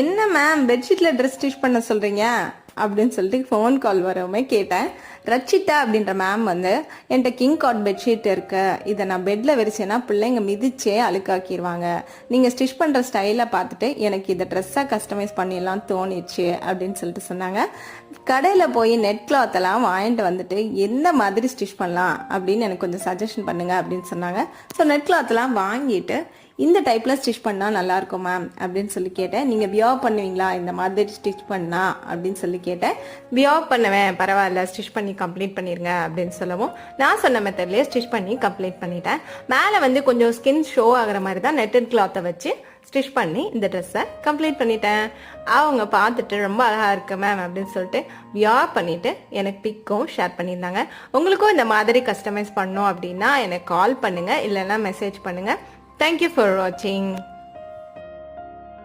என்ன ma'am பெட்ஷீட்டில் dress stitch பண்ண சொல்கிறீங்க அப்படின்னு சொல்லிட்டு ஃபோன் கால் வரவுமே கேட்டேன். ரச்சிதா அப்படின்ற மேம் வந்து என்கிட்ட கிங் காட் பெட்ஷீட் இருக்கு, இதை நான் பெட்டில் விரிச்சேன்னா பிள்ளைங்க மிதிச்சே அழுக்காக்கிடுவாங்க. நீங்கள் ஸ்டிச் பண்ணுற ஸ்டைலை பார்த்துட்டு எனக்கு இதை ட்ரெஸ்ஸாக கஸ்டமைஸ் பண்ணிடலாம் தோணிடுச்சு அப்படின்னு சொல்லிட்டு சொன்னாங்க. கடையில் போய் நெட் கிளாத்தெல்லாம் வாங்கிட்டு வந்துட்டு எந்த மாதிரி ஸ்டிச் பண்ணலாம் அப்படின்னு எனக்கு கொஞ்சம் சஜஷன் பண்ணுங்க அப்படின்னு சொன்னாங்க. ஸோ நெட் கிளாத்தெல்லாம் வாங்கிட்டு இந்த டைப்பில் ஸ்டிச் பண்ணால் நல்லாயிருக்கும் மேம் அப்படின்னு சொல்லி கேட்டேன். நீங்கள் பியாவ் பண்ணுவீங்களா இந்த மாதிரி ஸ்டிச் பண்ணா அப்படின்னு சொல்லி கேட்டேன். பியாவ் பண்ணுவேன், பரவாயில்ல ஸ்டிச் பண்ணி கம்ப்ளீட் பண்ணிடுங்க அப்படின்னு சொல்லவும் நான் சொன்ன மெத்தட்லேயே ஸ்டிச் பண்ணி கம்ப்ளீட் பண்ணிட்டேன். மேலே வந்து கொஞ்சம் ஸ்கின் ஷோ ஆகிற மாதிரி தான் நெட்டட் கிளாத்தை வச்சு ஸ்டிச் பண்ணி இந்த ட்ரெஸ்ஸை கம்ப்ளீட் பண்ணிட்டேன். அவங்க பார்த்துட்டு ரொம்ப அழகாக இருக்கு மேம் அப்படின்னு சொல்லிட்டு வியர் பண்ணிவிட்டு எனக்கு பிக்கும் ஷேர் பண்ணியிருந்தாங்க. உங்களுக்கும் இந்த மாதிரி கஸ்டமைஸ் பண்ணோம் அப்படின்னா எனக்கு கால் பண்ணுங்கள், இல்லைன்னா மெசேஜ் பண்ணுங்கள். Thank you for watching.